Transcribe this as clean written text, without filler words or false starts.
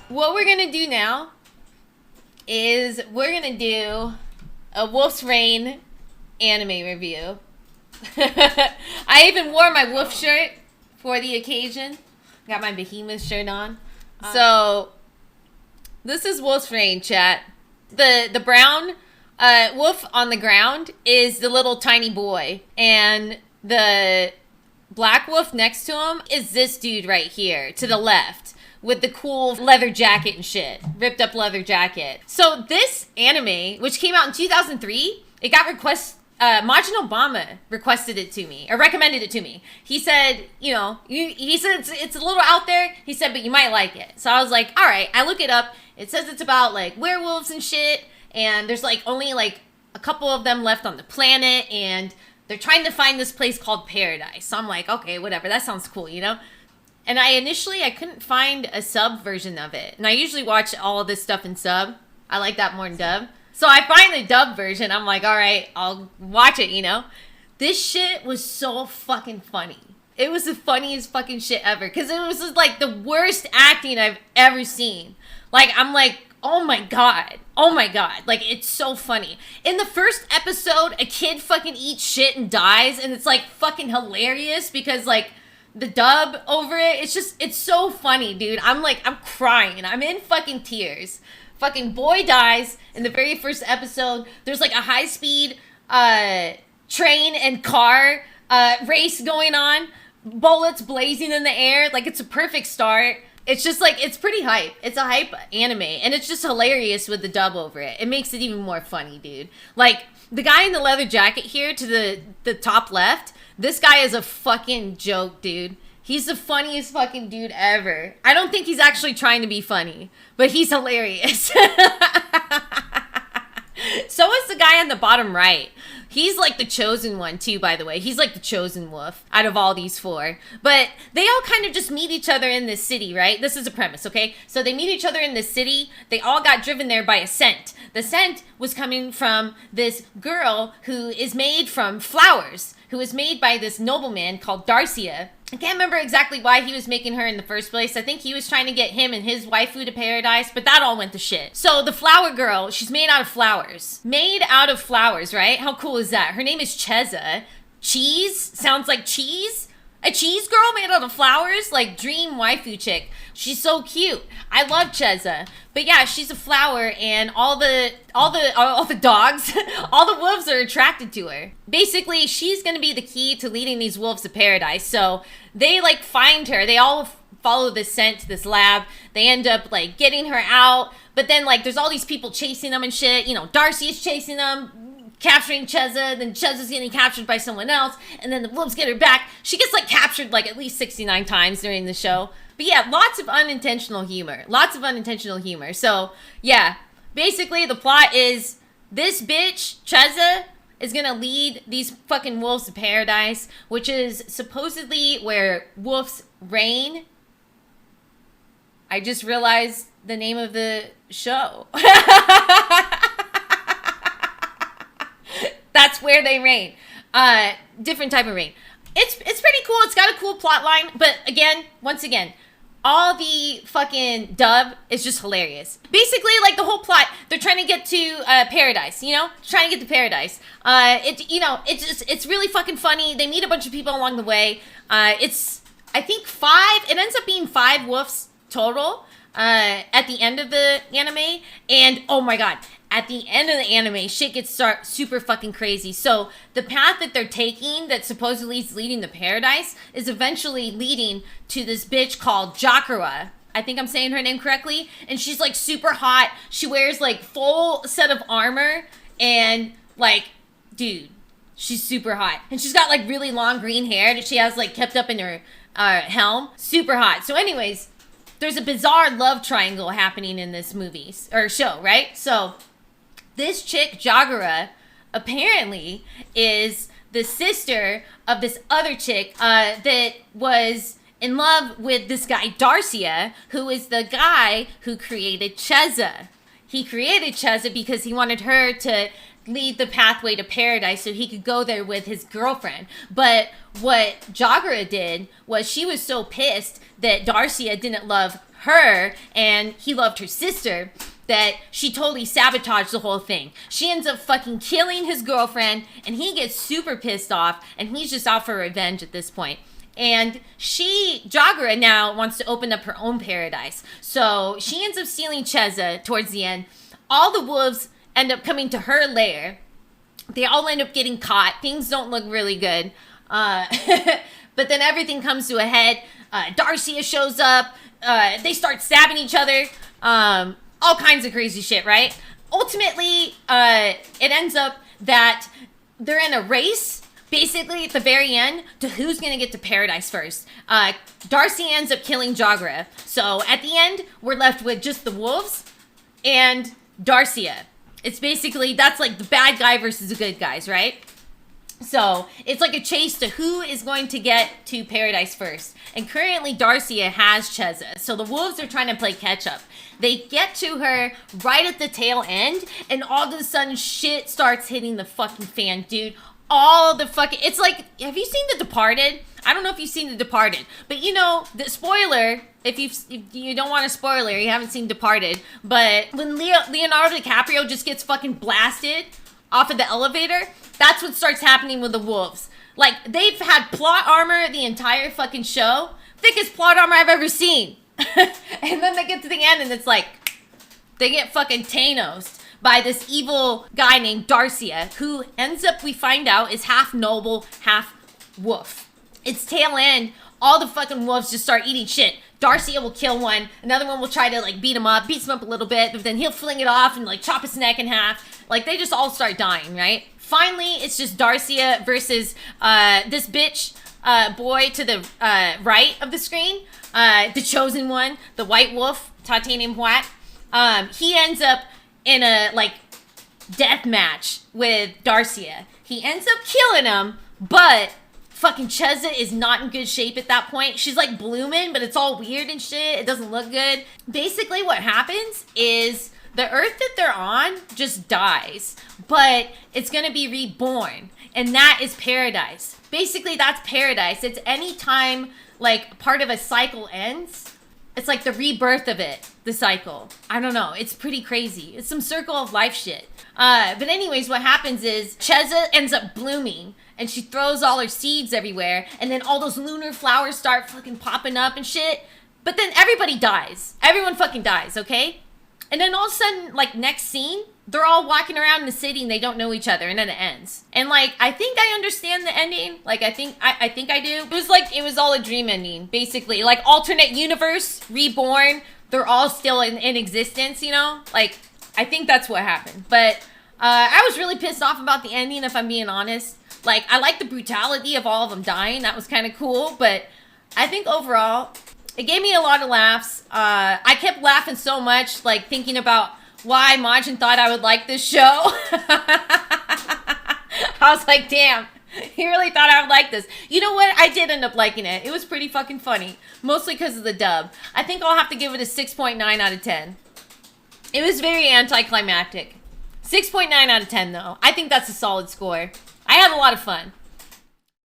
what we're gonna do now is we're gonna do a Wolf's Rain anime review. I even wore my wolf shirt for the occasion. Got my behemoth shirt on. So this is Wolf's Rain, chat. The brown wolf on the ground is the little tiny boy, and the black wolf next to him is this dude right here to the left with the cool leather jacket and shit, ripped up leather jacket. So this anime, which came out in 2003, it got Majin Obama requested it to me, or recommended it to me. He said, he said it's a little out there. He said, but you might like it. So I was like, all right. I look it up. It says it's about like werewolves and shit, and there's like only like a couple of them left on the planet, and they're trying to find this place called Paradise. So I'm like, okay, whatever. That sounds cool, And I couldn't find a sub version of it. And I usually watch all of this stuff in sub. I like that more than dub. So I find the dub version. I'm like, all right, I'll watch it, This shit was so fucking funny. It was the funniest fucking shit ever. Because it was just like the worst acting I've ever seen. Like, I'm like, oh my god. Oh my god. Like, it's so funny. In the first episode, a kid fucking eats shit and dies. And it's like fucking hilarious because like the dub over it, it's so funny, dude. I'm crying. I'm in fucking tears. Fucking boy dies in the very first episode. There's like a high-speed train and car race going on. Bullets blazing in the air. Like, it's a perfect start. It's just like, it's pretty hype. It's a hype anime. And it's just hilarious with the dub over it. It makes it even more funny, dude. Like, the guy in the leather jacket here to the top left, this guy is a fucking joke, dude. He's the funniest fucking dude ever. I don't think he's actually trying to be funny, but he's hilarious. So is the guy on the bottom right. He's like the chosen one too, by the way. He's like the chosen wolf out of all these four. But they all kind of just meet each other in this city, right? This is a premise, okay? So they meet each other in this city. They all got driven there by a scent. The scent was coming from this girl who is made from flowers, who is made by this nobleman called Darcia. I can't remember exactly why he was making her in the first place. I think he was trying to get him and his waifu to paradise, but that all went to shit. So the flower girl, she's made out of flowers. Made out of flowers, right? How cool is that? Her name is Cheza. Cheese? Sounds like cheese? A cheese girl made out of flowers? Like, dream waifu chick. She's so cute. I love Cheza. But yeah, she's a flower, and all the dogs, all the wolves are attracted to her. Basically, she's gonna be the key to leading these wolves to paradise. So they like find her. They all follow this scent to this lab. They end up like getting her out. But then like there's all these people chasing them and shit. Darcy is chasing them, capturing Cheza, then Cheza's getting captured by someone else, and then the wolves get her back. She gets like captured like at least 69 times during the show. But yeah, lots of unintentional humor. So yeah, basically the plot is this bitch, Cheza, is gonna lead these fucking wolves to paradise, which is supposedly where wolves reign. I just realized the name of the show. That's where they reign. Different type of reign. It's pretty cool. It's got a cool plot line. But again, once again, all the fucking dub is just hilarious. Basically, like the whole plot, they're trying to get to paradise, Trying to get to paradise. It's really fucking funny. They meet a bunch of people along the way. It ends up being 5 wolves total at the end of the anime. And oh my god, at the end of the anime, shit gets super fucking crazy. So the path that they're taking that supposedly is leading to paradise is eventually leading to this bitch called Jakura. I think I'm saying her name correctly. And she's like super hot. She wears like full set of armor. And like, dude, she's super hot. And she's got like really long green hair that she has like kept up in her helm. Super hot. So anyways, there's a bizarre love triangle happening in this movie or show, right? So this chick, Jagura, apparently is the sister of this other chick that was in love with this guy, Darcia, who is the guy who created Cheza. He created Cheza because he wanted her to lead the pathway to paradise so he could go there with his girlfriend. But what Jagura did was she was so pissed that Darcia didn't love her and he loved her sister, that she totally sabotaged the whole thing. She ends up fucking killing his girlfriend, and he gets super pissed off, and he's just out for revenge at this point. And Jagra now wants to open up her own paradise. So she ends up stealing Cheza towards the end. All the wolves end up coming to her lair. They all end up getting caught. Things don't look really good. But then everything comes to a head. Darcia shows up. They start stabbing each other. All kinds of crazy shit, right? Ultimately, it ends up that they're in a race, basically at the very end, to who's going to get to paradise first. Darcy ends up killing Jagra. So at the end, we're left with just the wolves and Darcia. It's basically, that's like the bad guy versus the good guys, right? So it's like a chase to who is going to get to paradise first. And currently Darcia has Cheza. So the wolves are trying to play catch up. They get to her right at the tail end, and all of a sudden shit starts hitting the fucking fan, dude. All the fucking, it's like, have you seen The Departed? I don't know if you've seen The Departed, but you know, the spoiler, if you don't want a spoiler, you haven't seen Departed, but when Leonardo DiCaprio just gets fucking blasted off of the elevator, that's what starts happening with the wolves. Like, they've had plot armor the entire fucking show. Thickest plot armor I've ever seen. And then they get to the end and it's like, they get fucking Thanos by this evil guy named Darcia, who ends up, we find out, is half noble, half wolf. Its tail end, all the fucking wolves just start eating shit. Darcia will kill one, another one will try to like beats him up a little bit, but then he'll fling it off and like chop his neck in half. Like, they just all start dying, right? Finally, it's just Darcia versus this bitch boy to the right of the screen, the chosen one, the white wolf, Titanium White. He ends up in a like death match with Darcia. He ends up killing him, but fucking Cheza is not in good shape at that point. She's like blooming, but it's all weird and shit. It doesn't look good. Basically what happens is the earth that they're on just dies, but it's gonna be reborn, and that is paradise. Basically, that's paradise. It's any time like part of a cycle ends, it's like the rebirth of it, the cycle. I don't know. It's pretty crazy. It's some circle of life shit. But anyways, what happens is Cheza ends up blooming, and she throws all her seeds everywhere, and then all those lunar flowers start fucking popping up and shit. But then everybody dies. Everyone fucking dies, okay? And then all of a sudden, like, next scene, they're all walking around in the city and they don't know each other, and then it ends. And like, I think I understand the ending. Like, I think I do. It was like, it was all a dream ending, basically. Like, alternate universe, reborn, they're all still in existence, you know? Like, I think that's what happened. But I was really pissed off about the ending, if I'm being honest. Like, I like the brutality of all of them dying. That was kind of cool. But I think overall, it gave me a lot of laughs. I kept laughing so much, like, thinking about why Majin thought I would like this show. I was like, damn, he really thought I would like this. You know what? I did end up liking it. It was pretty fucking funny. Mostly because of the dub. I think I'll have to give it a 6.9 out of 10. It was very anticlimactic. 6.9 out of 10, though. I think that's a solid score. I had a lot of fun.